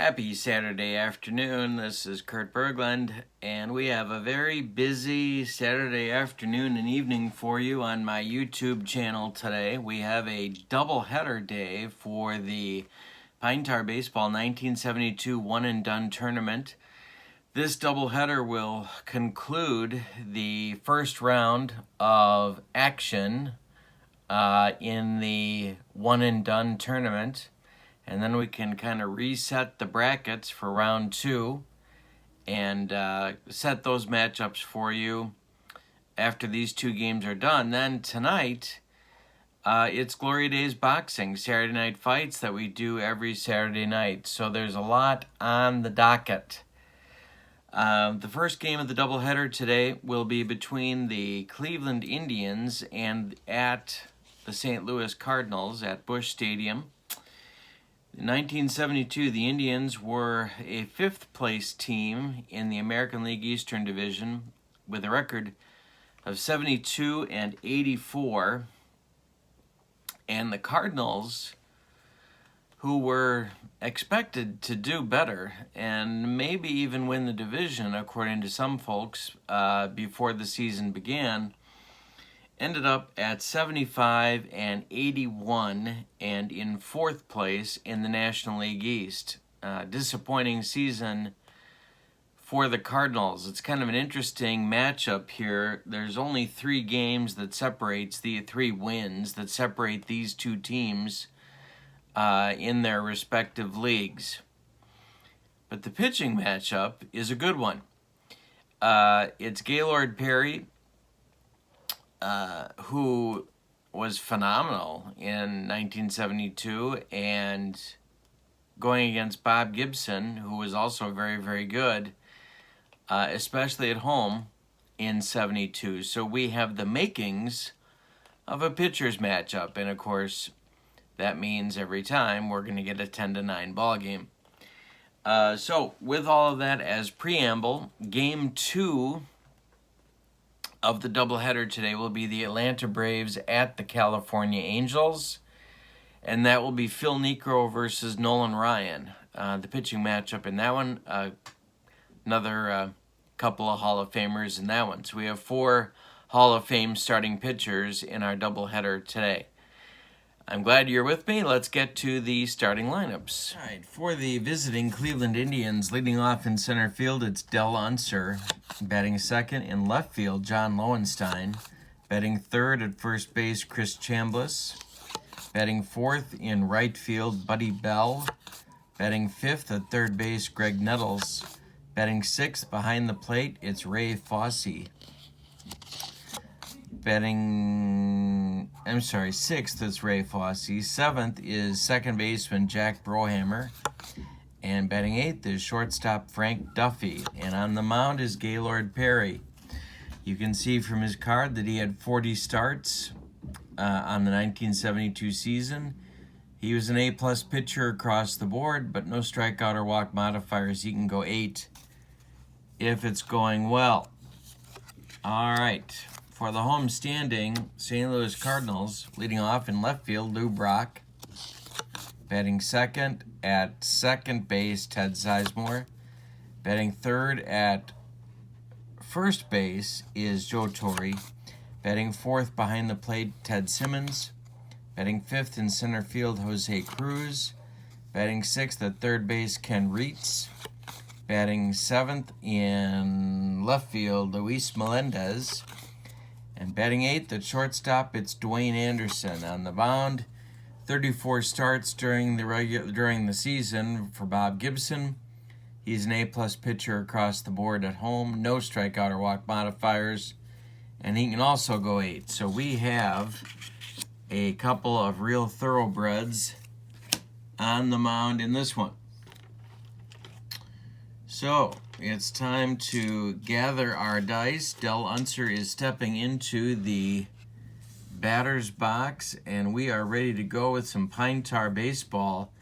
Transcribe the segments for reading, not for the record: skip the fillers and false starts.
Happy Saturday afternoon. This is Kurt Berglund, and we have a very busy Saturday afternoon and evening for you on my YouTube channel today. We have a doubleheader day for the Pine Tar Baseball 1972 One and Done Tournament. This doubleheader will conclude the first round of action in the One and Done Tournament. And then we can kind of reset the brackets for round two and set those matchups for you after these two games are done. Then tonight, it's Glory Days Boxing, Saturday night fights that we do every Saturday night. So there's a lot on the docket. The first game of the doubleheader today will be between the Cleveland Indians and at the St. Louis Cardinals at Busch Stadium. In 1972, the Indians were a fifth-place team in the American League Eastern Division with a record of 72 and 84. And the Cardinals, who were expected to do better and maybe even win the division, according to some folks, before the season began, ended up at 75 and 81 and in fourth place in the National League East. Disappointing season for the Cardinals. It's kind of an interesting matchup here. There's only three games that separates the three wins that separate these two teams in their respective leagues. But the pitching matchup is a good one. It's G.Perry, who was phenomenal in 1972, and going against Bob Gibson, who was also very, very good, especially at home in 72. So we have the makings of a pitcher's matchup, and of course, that means every time we're going to get a 10-9 ball game. So with all of that as preamble, Game 2 of the doubleheader today will be the Atlanta Braves at the California Angels, and that will be Phil Niekro versus Nolan Ryan. The pitching matchup in that one, another couple of Hall of Famers in that one. So we have 4 Hall of Fame starting pitchers in our doubleheader today. I'm glad you're with me. Let's get to the starting lineups. All right, for the visiting Cleveland Indians, leading off in center field, it's Del Unser. Batting second in left field, John Lowenstein. Batting third at first base, Chris Chambliss. Batting fourth in right field, Buddy Bell. Batting fifth at third base, Greg Nettles. Batting sixth behind the plate, it's Ray Fosse. Sixth is Ray Fosse. Seventh is second baseman Jack Brohammer. And batting eighth is shortstop Frank Duffy. And on the mound is G.Perry. You can see from his card that he had 40 starts on the 1972 season. He was an A-plus pitcher across the board, but no strikeout or walk modifiers. He can go 8 if it's going well. All right. For the home standing, St. Louis Cardinals, leading off in left field, Lou Brock. Batting second at second base, Ted Sizemore. Batting third at first base is Joe Torre. Batting fourth behind the plate, Ted Simmons. Batting fifth in center field, Jose Cruz. Batting sixth at third base, Ken Reitz. Batting seventh in left field, Luis Melendez. And batting eighth at shortstop, it's Dwayne Anderson. On the mound, 34 starts during the season for Bob Gibson. He's an A-plus pitcher across the board at home, no strikeout or walk modifiers, and he can also go 8. So we have a couple of real thoroughbreds on the mound in this one. So it's time to gather our dice. Del Unser is stepping into the batter's box, and we are ready to go with some Pine Tar Baseball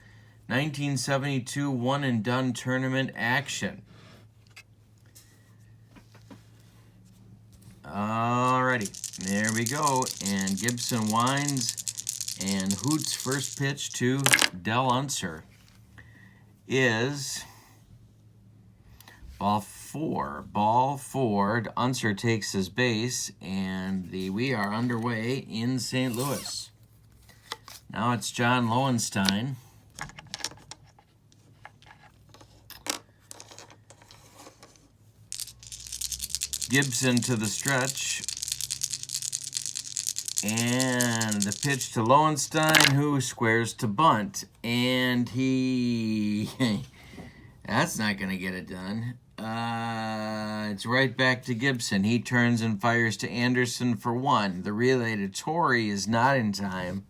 1972 One and Done Tournament action. Alrighty, there we go. And Gibson winds and hoots first pitch to Del Unser. is ball 4. Ball 4. Unser takes his base, and we are underway in St. Louis. Now it's John Lowenstein. Gibson to the stretch. And the pitch to Lowenstein, who squares to bunt. And that's not going to get it done. It's right back to Gibson. He turns and fires to Anderson for 1. The relay to Torrey is not in time.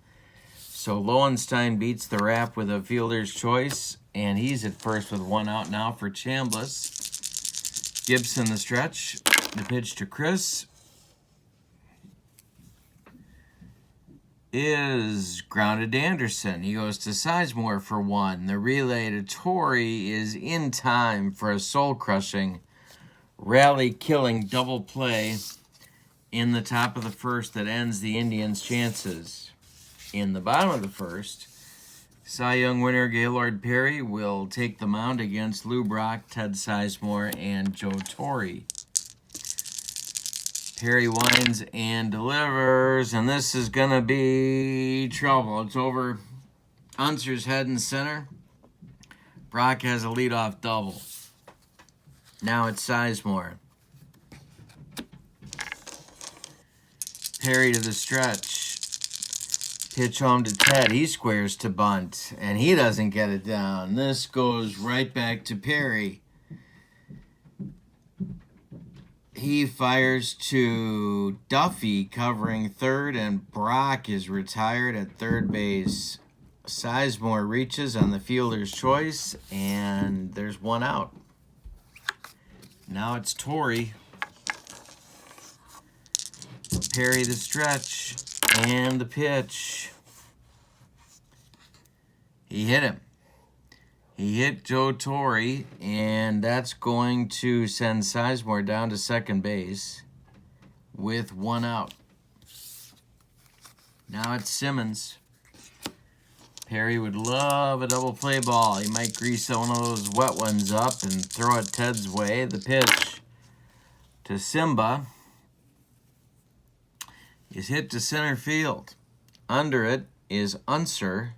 So Lowenstein beats the wrap with a fielder's choice. And he's at first with 1 out now for Chambliss. Gibson the stretch. The pitch to Chris is grounded to Anderson. He goes to Sizemore for 1. The relay to Torrey is in time for a soul-crushing, rally-killing double play in the top of the first that ends the Indians' chances. In the bottom of the first, Cy Young winner Gaylord Perry will take the mound against Lou Brock, Ted Sizemore, and Joe Torre. Perry winds and delivers, and this is going to be trouble. It's over Unser's head and center. Brock has a leadoff double. Now it's Sizemore. Perry to the stretch. Pitch home to Ted. He squares to bunt, and he doesn't get it down. This goes right back to Perry. He fires to Duffy covering third, and Brock is retired at third base. Sizemore reaches on the fielder's choice, and there's 1 out. Now it's Torre. Perry the stretch, and the pitch. He hit him. He hit Joe Torre, and that's going to send Sizemore down to second base with 1 out. Now it's Simmons. Perry would love a double play ball. He might grease one of those wet ones up and throw it Ted's way. The pitch to Simba is hit to center field. Under it is Unser,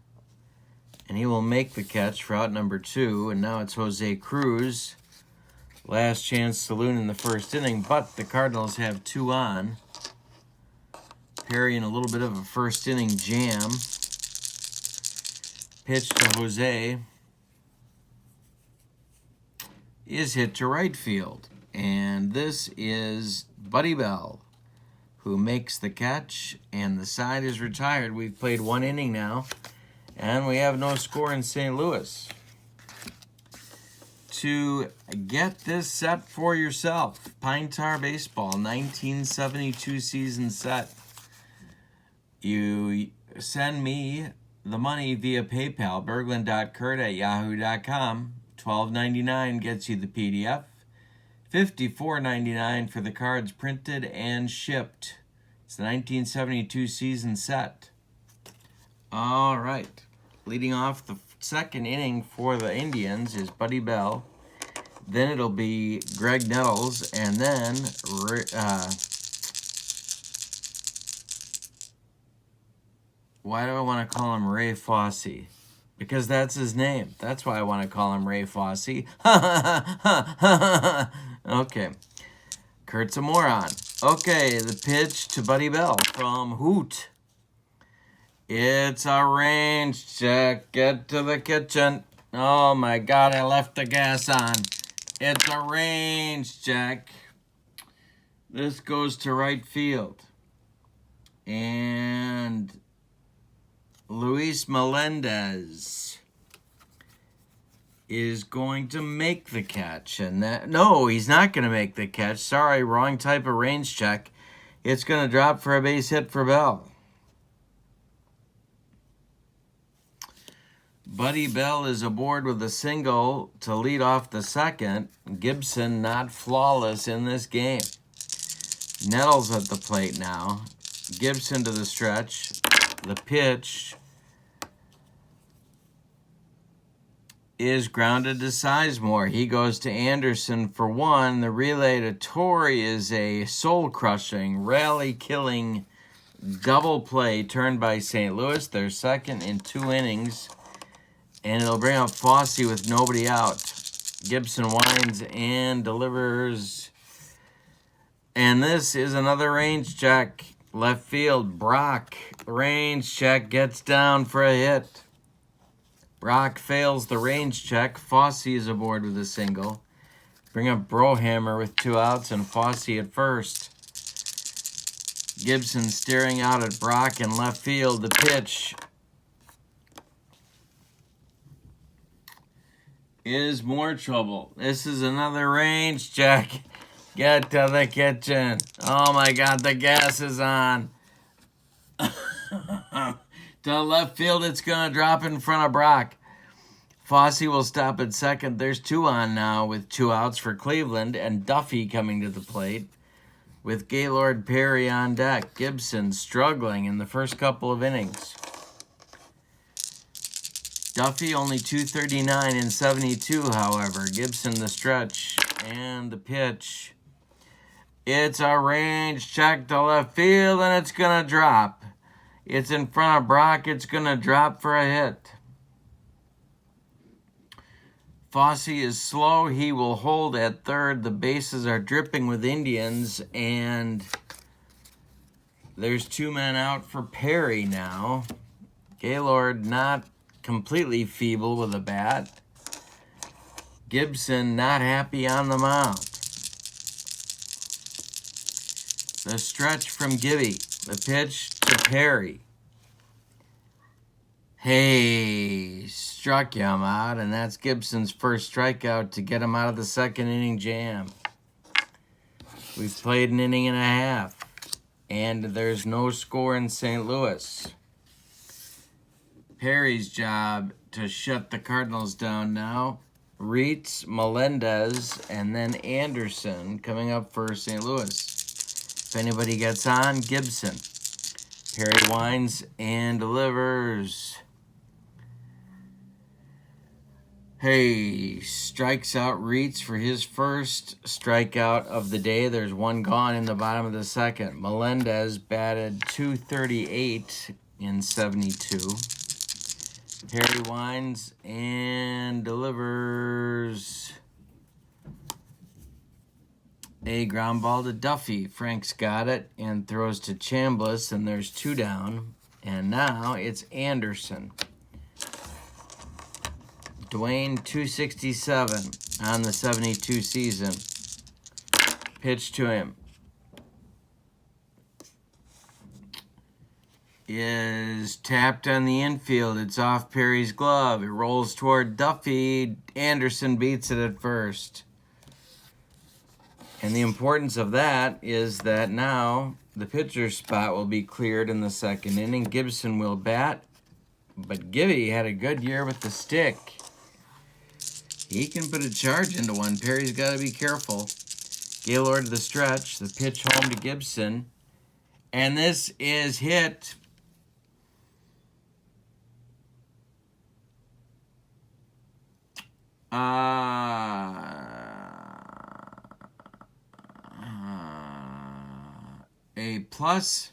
and he will make the catch for out number 2. And now it's Jose Cruz. Last chance saloon in the first inning, but the Cardinals have 2 on. Perry in a little bit of a first inning jam. Pitch to Jose is hit to right field. And this is Buddy Bell, who makes the catch, and the side is retired. We've played 1 inning now, and we have no score in St. Louis. To get this set for yourself, Pine Tar Baseball 1972 season set, you send me the money via PayPal, berglund.kurt@yahoo.com. $12.99 gets you the PDF. $54.99 for the cards printed and shipped. It's the 1972 season set. All right. Leading off the second inning for the Indians is Buddy Bell. Then it'll be Greg Nettles, and then why do I want to call him Ray Fosse? Because that's his name. That's why I want to call him Ray Fosse. Okay. Kurt's a moron. Okay, the pitch to Buddy Bell from Hoot. It's a range check. Get to the kitchen. Oh my God, I left the gas on. It's a range check. This goes to right field. And Luis Melendez is going to make the catch. And no, he's not going to make the catch. Sorry, wrong type of range check. It's going to drop for a base hit for Bell. Buddy Bell is aboard with a single to lead off the second. Gibson not flawless in this game. Nettles at the plate now. Gibson to the stretch. The pitch is grounded to Sizemore. He goes to Anderson for one. The relay to Torrey is a soul-crushing, rally-killing double play turned by St. Louis. Their second in 2 innings. And it'll bring up Fossey with nobody out. Gibson winds and delivers. And this is another range check. Left field, Brock. Range check, gets down for a hit. Brock fails the range check. Fossey is aboard with a single. Bring up Brohammer with 2 outs and Fossey at first. Gibson staring out at Brock in left field. The pitch is more trouble. This is another range check. Get to the kitchen. Oh my God, the gas is on. To left field, it's going to drop in front of Brock. Fossey will stop at second. There's 2 on now with 2 outs for Cleveland, and Duffy coming to the plate with Gaylord Perry on deck. Gibson struggling in the first couple of innings. Duffy only 239 in 72, however. Gibson the stretch and the pitch. It's a range check to left field, and it's going to drop. It's in front of Brock. It's going to drop for a hit. Fossey is slow. He will hold at third. The bases are dripping with Indians, and there's 2 men out for Perry now. Gaylord not completely feeble with a bat. Gibson not happy on the mound. The stretch from Gibby. The pitch to Perry. Hey, struck him out, and that's Gibson's first strikeout to get him out of the second inning jam. We've played an inning and a half, and there's no score in St. Louis. Perry's job to shut the Cardinals down now. Reitz, Melendez, and then Anderson coming up for St. Louis. If anybody gets on, Gibson. Perry winds and delivers. Hey, strikes out Reitz for his first strikeout of the day. There's 1 gone in the bottom of the second. Melendez batted .238 in 72. Perry winds and delivers a ground ball to Duffy. Frank's got it and throws to Chambliss, and there's 2 down. And now it's Anderson. Dwayne 267 on the 72 season. Pitch to him is tapped on the infield. It's off Perry's glove. It rolls toward Duffy. Anderson beats it at first. And the importance of that is that now the pitcher's spot will be cleared in the second inning. Gibson will bat, but Gibby had a good year with the stick. He can put a charge into one. Perry's got to be careful. Gaylord to the stretch. The pitch home to Gibson. And this is hit. A plus.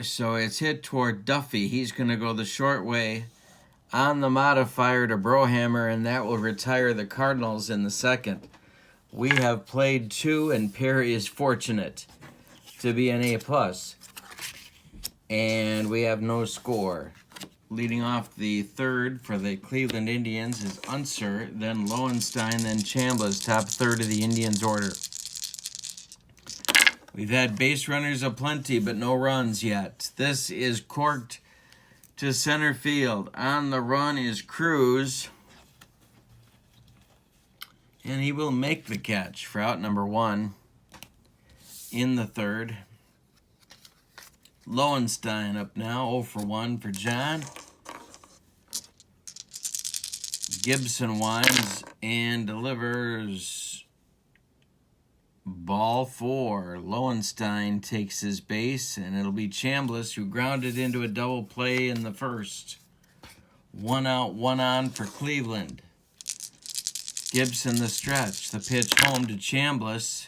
So it's hit toward Duffy. He's going to go the short way on the modifier to Brohammer, and that will retire the Cardinals in the second. We have played 2, and Perry is fortunate to be an A+. And we have no score. Leading off the third for the Cleveland Indians is Unser, then Lowenstein, then Chambliss, top third of the Indians order. We've had base runners aplenty, but no runs yet. This is corked to center field. On the run is Cruz, and he will make the catch for out number 1 in the third. Lowenstein up now, 0 for 1 for John. Gibson winds and delivers. Ball 4. Lowenstein takes his base, and it'll be Chambliss who grounded into a double play in the first. 1 out, 1 on for Cleveland. Gibson the stretch. The pitch home to Chambliss.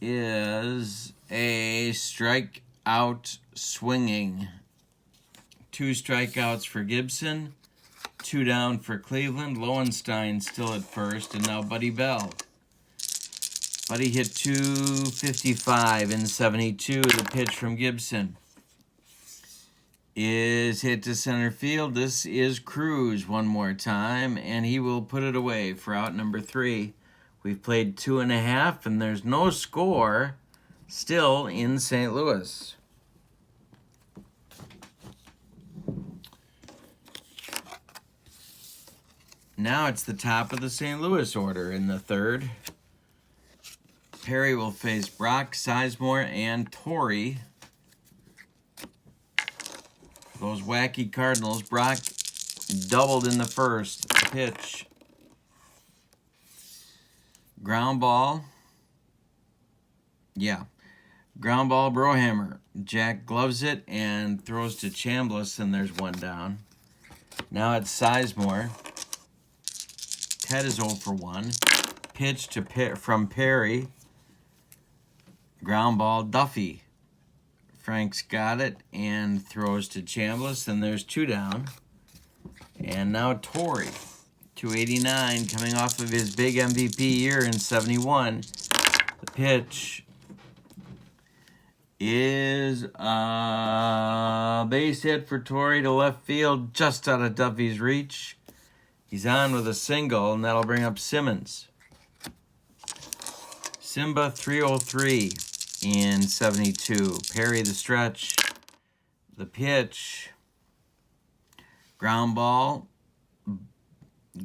Is a strikeout swinging. 2 strikeouts for Gibson. 2 down for Cleveland. Lowenstein still at first, and now Buddy Bell. Buddy hit 255 in 72. The pitch from Gibson is hit to center field. This is Cruz one more time, and he will put it away for out number 3. We've played 2.5, and there's no score still in St. Louis. Now it's the top of the St. Louis order in the 3rd. Perry will face Brock, Sizemore, and Torrey. Those wacky Cardinals. Brock doubled in the 1st. The pitch. Ground ball. Yeah. Ground ball, Brohammer. Jack gloves it and throws to Chambliss, and there's 1 down. Now it's Sizemore. Ted is 0 for 1. Pitch from Perry. Ground ball, Duffy. Frank's got it and throws to Chambliss, and there's 2 down. And now Torrey, 289, coming off of his big MVP year in 71. The pitch is a base hit for Torrey to left field, just out of Duffy's reach. He's on with a single, and that'll bring up Simmons. Simba 303 in 72. Perry the stretch. The pitch. Ground ball.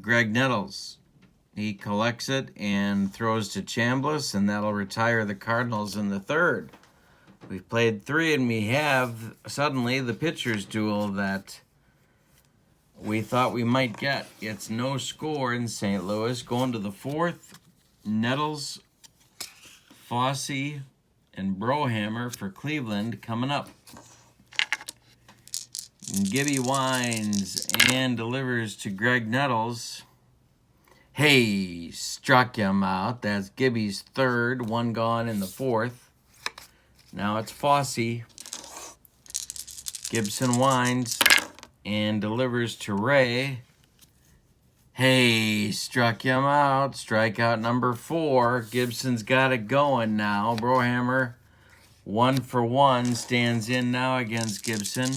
Greg Nettles. He collects it and throws to Chambliss, and that'll retire the Cardinals in the 3rd. We've played 3, and we have suddenly the pitcher's duel that we thought we might get. It's no score in St. Louis. Going to the 4th, Nettles, Fosse, and Brohammer for Cleveland coming up. And Gibby winds and delivers to Greg Nettles. Hey, struck him out. That's Gibby's 3rd, 1 gone in the 4th. Now it's Fosse. Gibson winds and delivers to Ray. Hey, struck him out. Strikeout number 4. Gibson's got it going now. Brohammer, 1 for 1, stands in now against Gibson.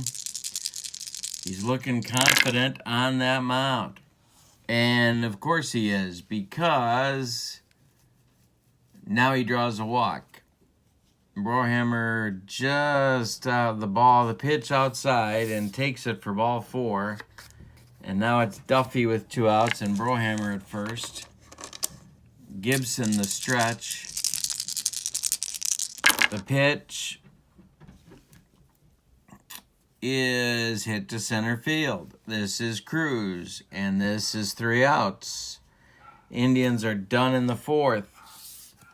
He's looking confident on that mound. And of course he is, because now he draws a walk. Brohammer just out of the ball, the pitch outside, and takes it for ball 4. And now it's Duffy with 2 outs and Brohammer at first. Gibson the stretch. The pitch is hit to center field. This is Cruz, and this is 3 outs. Indians are done in the 4th.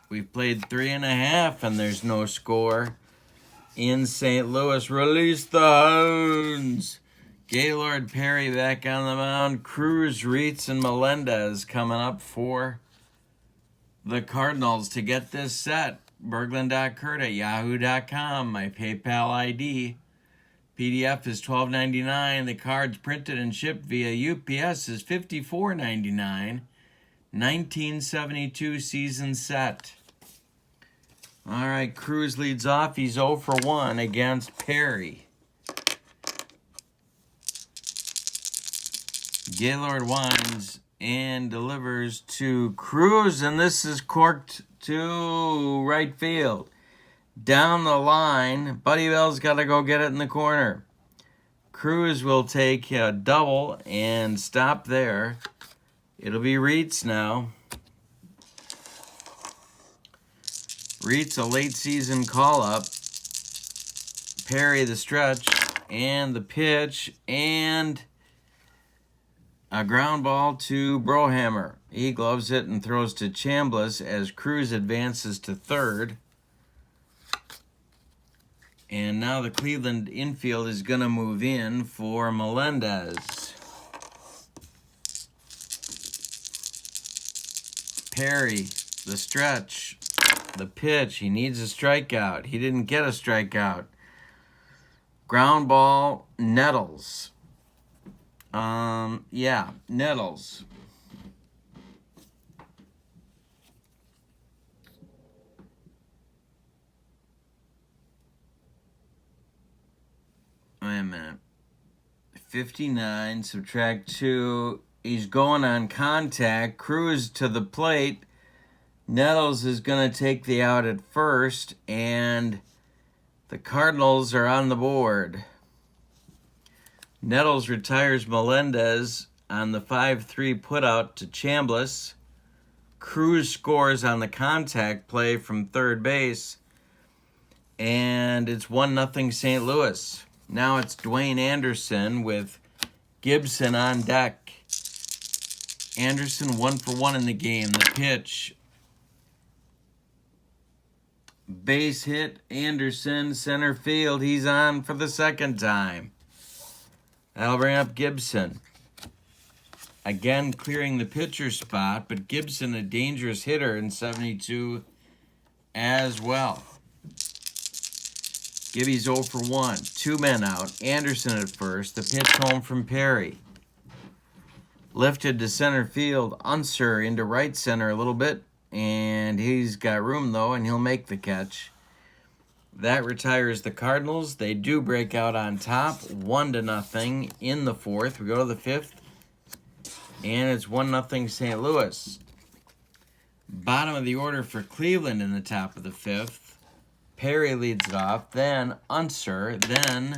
We've played 3.5, and there's no score in St. Louis. Release the hounds. Gaylord, Perry back on the mound. Cruz, Reitz, and Melendez coming up for the Cardinals. To get this set, Berglund.Kurt@yahoo.com. My PayPal ID. PDF is $12.99. The cards printed and shipped via UPS is $54.99. 1972 season set. All right, Cruz leads off. He's 0 for 1 against Perry. Gaylord winds and delivers to Cruz, and this is corked to right field. Down the line, Buddy Bell's got to go get it in the corner. Cruz will take a double and stop there. It'll be Reitz now. Reitz, a late season call-up. Perry the stretch and the pitch, and a ground ball to Brohammer. He gloves it and throws to Chambliss as Cruz advances to 3rd. And now the Cleveland infield is going to move in for Melendez. Perry, the stretch, the pitch. He needs a strikeout. He didn't get a strikeout. Ground ball, Nettles. Nettles. Wait a minute. 59, subtract 2. He's going on contact. Cruz to the plate. Nettles is going to take the out at first, and the Cardinals are on the board. Nettles retires Melendez on the 5-3 putout to Chambliss. Cruz scores on the contact play from third base, and it's 1-0 St. Louis. Now it's Dwayne Anderson with Gibson on deck. Anderson 1 for 1 in the game. The pitch. Base hit, Anderson, center field. He's on for the second time. That'll bring up Gibson. Again, clearing the pitcher spot, but Gibson a dangerous hitter in 72 as well. Gibby's 0 for 1. 2 men out. Anderson at first. The pitch home from Perry. Lifted to center field. Unser into right center a little bit. And he's got room, though, and he'll make the catch. That retires the Cardinals. They do break out on top. 1-0 in the fourth. We go to the fifth. And it's 1-0 St. Louis. Bottom of the order for Cleveland in the top of the fifth. Perry leads it off, then Unser, then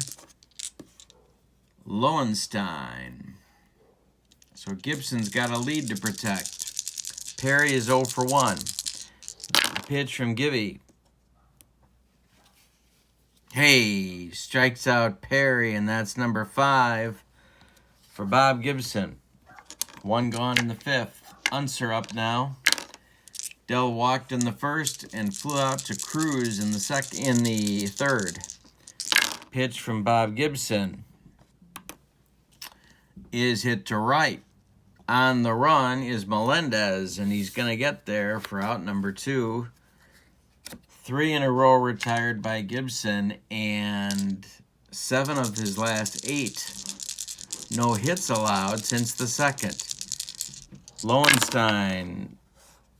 Lowenstein. So Gibson's got a lead to protect. Perry is 0 for 1. A pitch from Gibby. Hey, strikes out Perry, and that's number 5 for Bob Gibson. 1 gone in the fifth. Unser up now. Dell walked in the first and flew out to Cruz in the third. Pitch from Bob Gibson is hit to right. On the run is Melendez, and he's going to get there for out number 2. 3 in a row retired by Gibson, and 7 of his last 8. No hits allowed since the second. Lowenstein,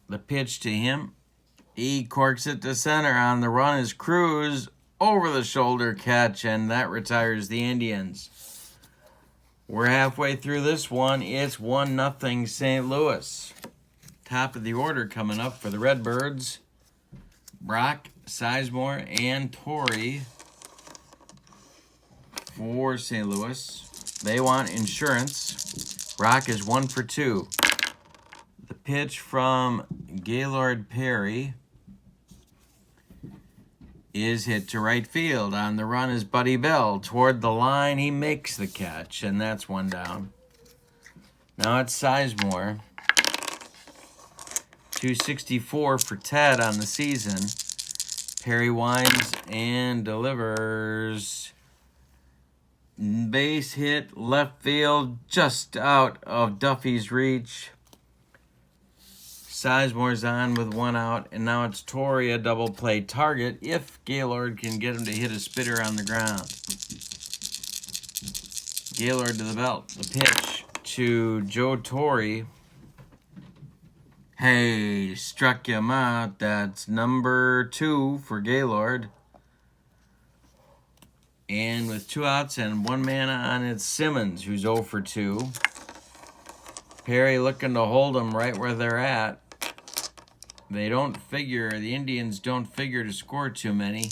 the pitch to him. He corks it to center. On the run is Cruz. Over the shoulder catch, and that retires the Indians. We're halfway through this one. It's 1-0 St. Louis. Top of the order coming up for the Redbirds. Brock, Sizemore, and Torrey for St. Louis. They want insurance. Brock is 1 for 2. The pitch from Gaylord Perry is hit to right field. On the run is Buddy Bell. Toward the line, he makes the catch, and that's 1 down. Now it's Sizemore. 264 for Ted on the season. Perry winds and delivers. Base hit, left field, just out of Duffy's reach. Sizemore's on with 1 out, and now it's Torrey, a double play target if Gaylord can get him to hit a spitter on the ground. Gaylord to the belt. The pitch to Joe Torrey. Hey, struck him out. That's number 2 for Gaylord. And with 2 outs and 1 man on, it's Simmons, who's 0 for 2. Perry looking to hold them right where they're at. The Indians don't figure to score too many.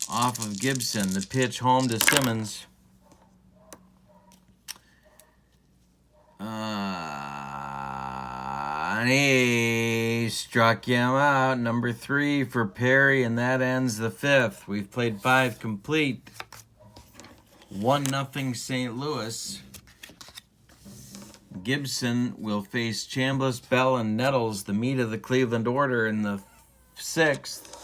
Off of Gibson, the pitch home to Simmons. And he struck him out. Number 3 for Perry, and that ends the fifth. We've played 5 complete. 1-0 St. Louis. Gibson will face Chambliss, Bell, and Nettles, the meat of the Cleveland order, in the 6th.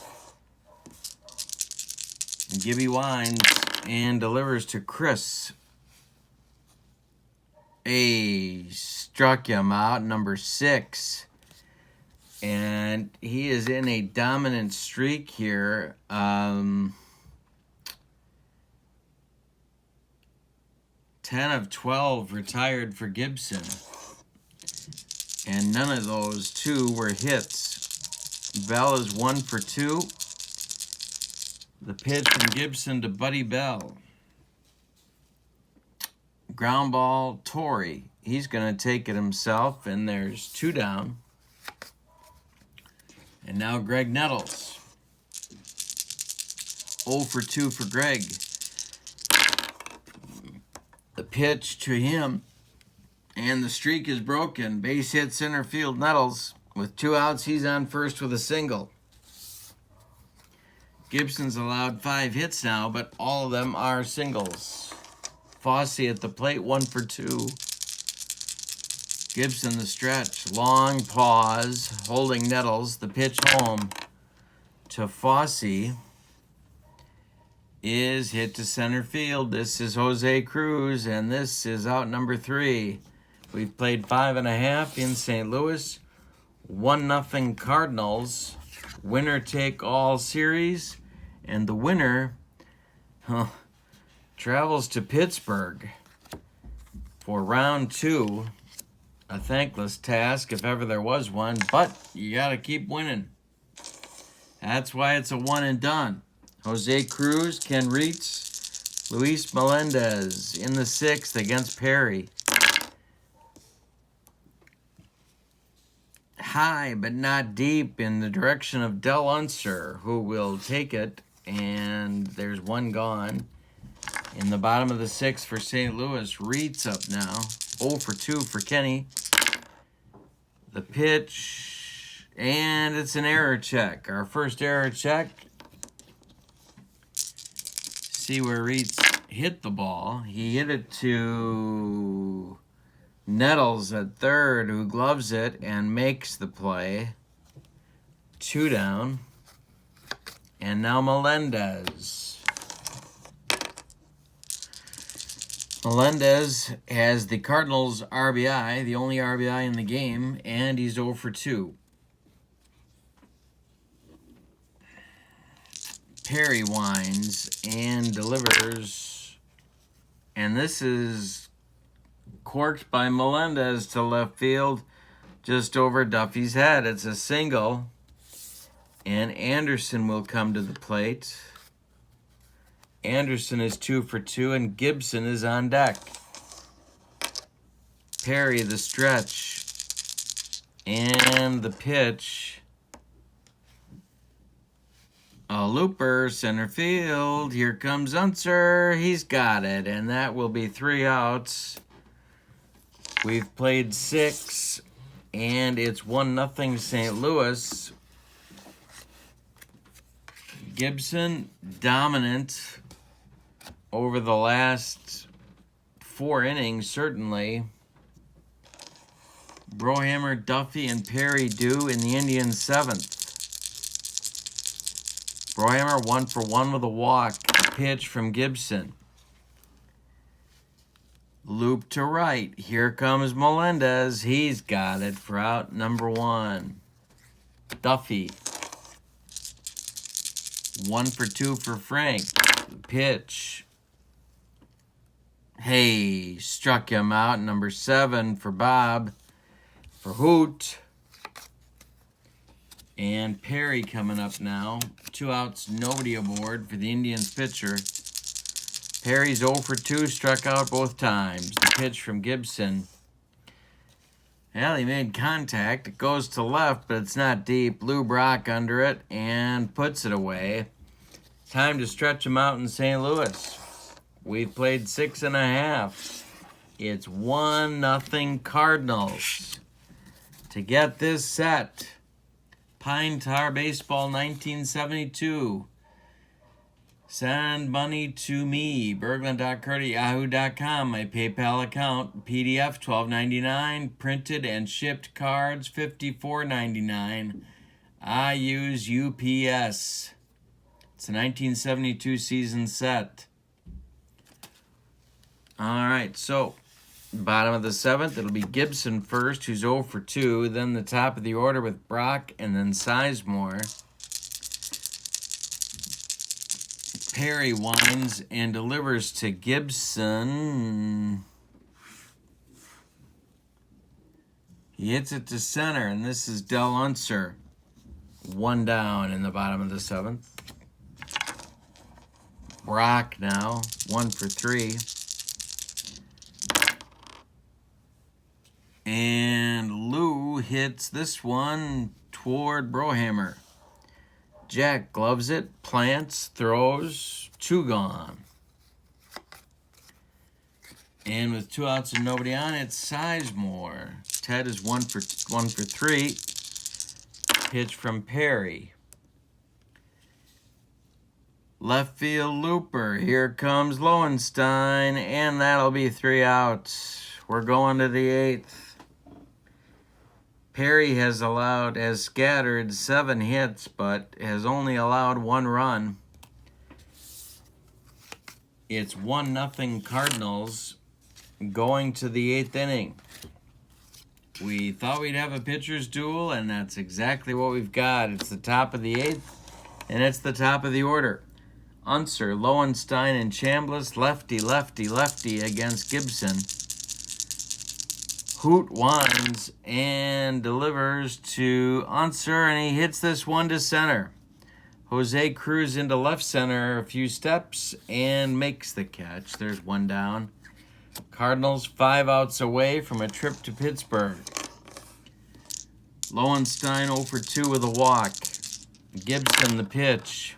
Gibby winds and delivers to Chris. Struck him out, number 6. And he is in a dominant streak here. 10 of 12 retired for Gibson. And none of those 2 were hits. Bell is 1 for 2. The pitch from Gibson to Buddy Bell. Ground ball, Torrey. He's going to take it himself, and there's 2 down. And now Greg Nettles. 0 for 2 for Greg. The pitch to him, and the streak is broken. Base hit center field, Nettles. With 2 outs, he's on first with a single. Gibson's allowed 5 hits now, but all of them are singles. Fossey at the plate, 1 for 2. Gibson the stretch, long pause, holding Nettles. The pitch home to Fossey is hit to center field. This is Jose Cruz, and this is out number 3. We've played 5.5 in St. Louis. 1-0 Cardinals. Winner take all series, and the winner travels to Pittsburgh for round 2. A thankless task if ever there was one, but you got to keep winning. That's why it's a one and done. Jose Cruz, Ken Reitz, Luis Melendez in the 6th against Perry. High but not deep in the direction of Del Unser, who will take it, and there's 1 gone. In the bottom of the 6th for St. Louis, Reitz up now. 0 for 2 for Kenny. The pitch, and it's an error check. Our first error check. See where Reitz hit the ball. He hit it to Nettles at third, who gloves it and makes the play. 2 down. And now Melendez. Melendez has the Cardinals' RBI, the only RBI in the game, and he's 0 for 2. Perry winds and delivers, and this is corked by Melendez to left field, just over Duffy's head. It's a single, and Anderson will come to the plate. Anderson is 2 for 2, and Gibson is on deck. Perry, the stretch, and the pitch. A looper, center field. Here comes Unser. He's got it, and that will be 3 outs. We've played 6, and it's 1-0 St. Louis. Gibson, dominant over the last 4 innings, certainly. Brohammer, Duffy, and Perry due in the Indians' 7th. Brohammer 1 for 1 with a walk. Pitch from Gibson. Loop to right. Here comes Melendez. He's got it for out number 1. Duffy. 1 for 2 for Frank. Pitch. Hey, struck him out. Number 7 for Bob. For Hoot. And Perry coming up now. 2 outs, nobody aboard for the Indians pitcher. Perry's 0 for 2, struck out both times. The pitch from Gibson. Well, he made contact. It goes to left, but it's not deep. Lou Brock under it and puts it away. Time to stretch him out in St. Louis. We've played 6.5. It's 1-0 Cardinals. To get this set, Pine Tar Baseball 1972. Send money to me, berglund.curt@yahoo.com. My PayPal account, PDF $12.99, printed and shipped cards $54.99. I use UPS. It's a 1972 season set. All right, so bottom of the 7th, it'll be Gibson first, who's 0 for 2. Then the top of the order with Brock, and then Sizemore. Perry winds and delivers to Gibson. He hits it to center, and this is Del Unser. 1 down in the bottom of the 7th. Brock now, 1 for 3. And Lou hits this one toward Brohammer. Jack gloves it, plants, throws, 2 gone. And with 2 outs and nobody on, it's Sizemore. Ted is 1 for 3. Pitch from Perry. Left field looper. Here comes Lowenstein, and that'll be 3 outs. We're going to the 8th. Perry has scattered 7 hits, but has only allowed 1 run. It's 1-0 Cardinals going to the 8th inning. We thought we'd have a pitcher's duel, and that's exactly what we've got. It's the top of the 8th, and it's the top of the order. Unser, Lowenstein, and Chambliss, lefty, lefty, lefty against Gibson. Hoot winds and delivers to Unser, and he hits this one to center. Jose Cruz into left center a few steps and makes the catch. There's 1 down. Cardinals 5 outs away from a trip to Pittsburgh. Lowenstein 0 for 2 with a walk. Gibson the pitch.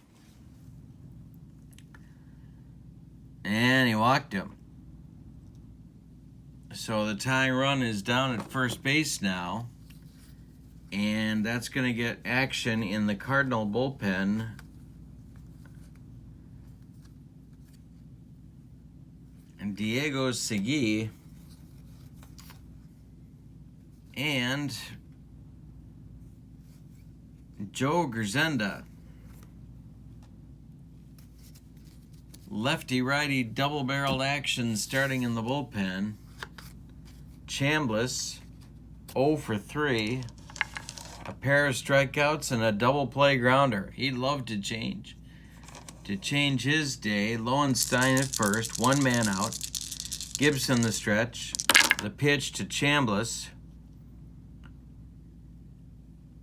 And he walked him. So the tying run is down at first base now. And that's going to get action in the Cardinal bullpen. And Diego Segui and Joe Gerzenda. Lefty-righty double-barreled action starting in the bullpen. Chambliss, 0 for 3. A pair of strikeouts and a double play grounder. He'd love to change. To change his day, Lowenstein at first, 1 man out. Gibson the stretch. The pitch to Chambliss.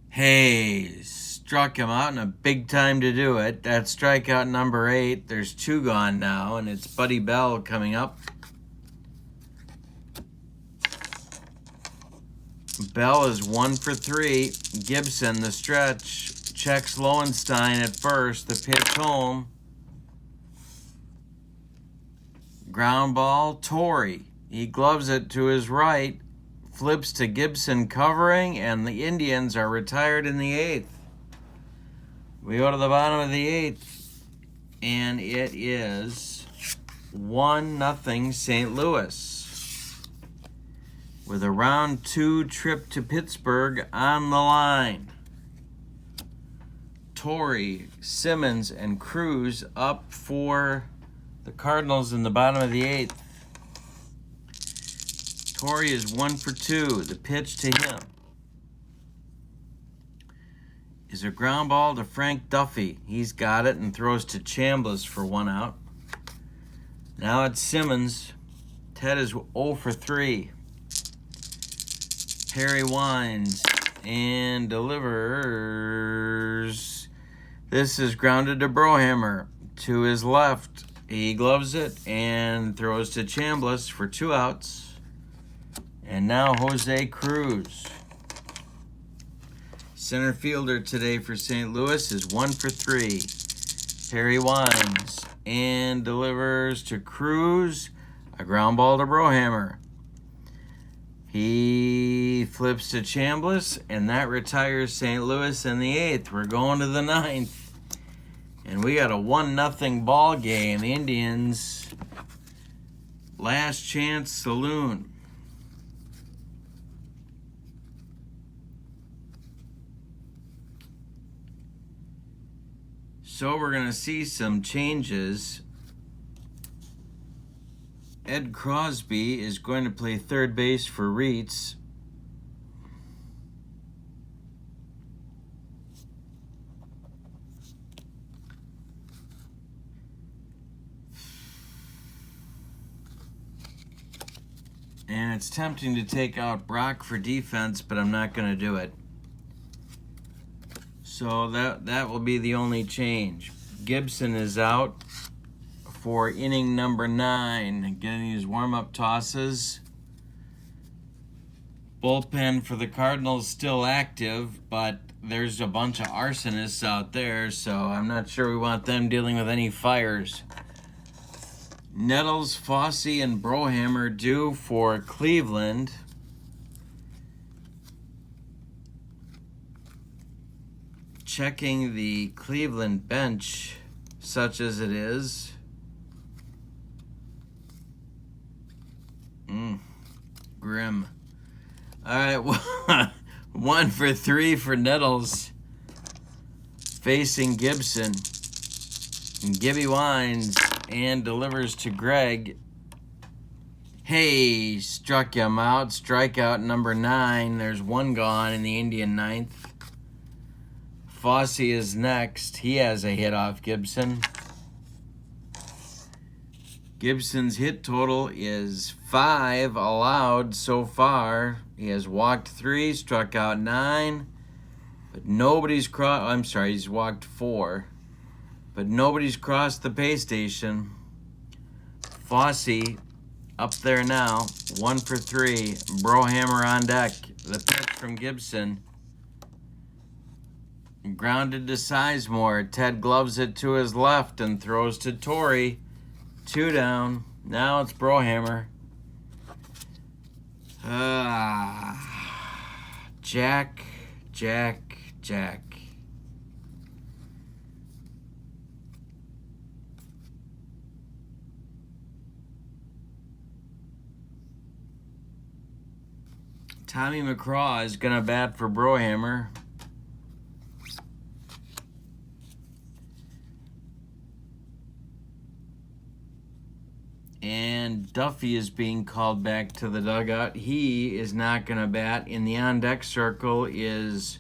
Hayes struck him out in a big time to do it. That's strikeout number 8. There's 2 gone now, and it's Buddy Bell coming up. Bell is 1 for 3. Gibson, the stretch, checks Lowenstein at first. The pitch home. Ground ball, Torrey. He gloves it to his right. Flips to Gibson covering, and the Indians are retired in the 8th. We go to the bottom of the 8th, and it is 1-0 St. Louis. With a round 2 trip to Pittsburgh on the line. Torrey, Simmons, and Cruz up for the Cardinals in the bottom of the 8th. Torrey is 1 for 2. The pitch to him is a ground ball to Frank Duffy. He's got it and throws to Chambliss for 1 out. Now it's Simmons. Ted is 0 for 3. Perry winds and delivers. This is grounded to Brohammer to his left. He gloves it and throws to Chambliss for 2 outs. And now Jose Cruz. Center fielder today for St. Louis is 1 for 3. Perry winds and delivers to Cruz. A ground ball to Brohammer. He flips to Chambliss, and that retires St. Louis in the 8th. We're going to the 9th. And we got a 1-0 ball game. Indians, last chance saloon. So we're going to see some changes. Ed Crosby is going to play third base for Reitz. And it's tempting to take out Brock for defense, but I'm not going to do it. So that will be the only change. Gibson is out for inning number 9, getting his warm-up tosses. Bullpen for the Cardinals still active, but there's a bunch of arsonists out there, so I'm not sure we want them dealing with any fires. Nettles, Fossey, and Brohammer due for Cleveland. Checking the Cleveland bench, such as it is. Grim. All right, 1 for 3 for Nettles, facing Gibson. And Gibby winds and delivers to Greg. Hey, struck him out. Strikeout number 9. There's 1 gone in the Indian 9th. Fossey is next. He has a hit off Gibson. Gibson's hit total is 5 allowed so far. He has walked 3, struck out 9, but nobody's he's walked 4, but nobody's crossed the pay station. Fossey up there now, 1 for 3. Brohammer on deck. The pitch from Gibson. Grounded to Sizemore. Ted gloves it to his left and throws to Torrey. 2 down. Now it's Brohammer. Jack. Tommy McCraw is going to bat for Brohammer. And Duffy is being called back to the dugout. He is not going to bat. In the on-deck circle is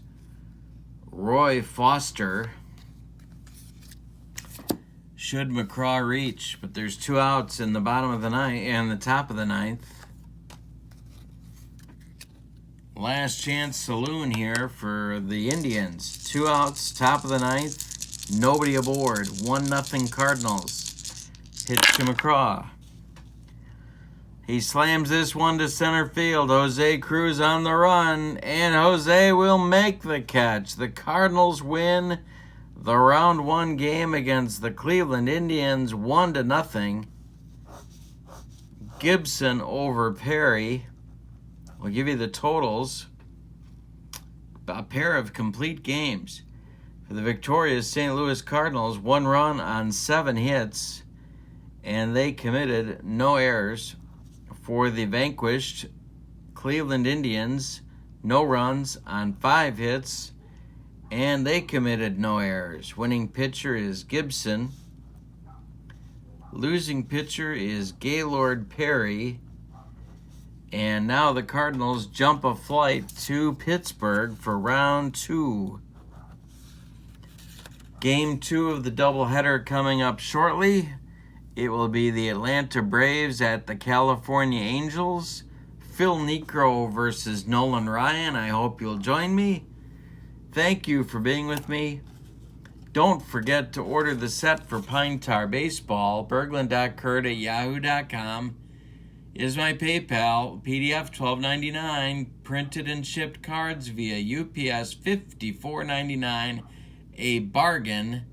Roy Foster. Should McCraw reach, but there's 2 outs in the bottom of the ninth and the top of the 9th. Last chance saloon here for the Indians. 2 outs, top of the 9th. Nobody aboard. 1-0 Cardinals. Pitch to McCraw. He slams this one to center field. Jose Cruz on the run, and Jose will make the catch. The Cardinals win the round 1 game against the Cleveland Indians 1-0. Gibson over Perry. I'll give you the totals. A pair of complete games. For the victorious St. Louis Cardinals, 1 run on 7 hits, and they committed no errors. For the vanquished Cleveland Indians, no runs on 5 hits, and they committed no errors. Winning pitcher is Gibson. Losing pitcher is Gaylord Perry. And now the Cardinals jump a flight to Pittsburgh for round 2. Game 2 of the doubleheader coming up shortly. It will be the Atlanta Braves at the California Angels. Phil Niekro versus Nolan Ryan. I hope you'll join me. Thank you for being with me. Don't forget to order the set for Pine Tar Baseball. Berglund.Kurt@yahoo.com is my PayPal. PDF $12.99. Printed and shipped cards via UPS $54.99. A bargain.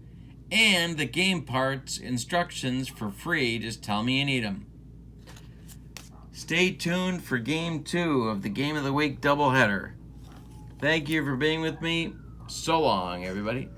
And the game parts instructions for free. Just tell me you need them. Stay tuned for Game 2 of the Game of the Week doubleheader. Thank you for being with me. So long, everybody.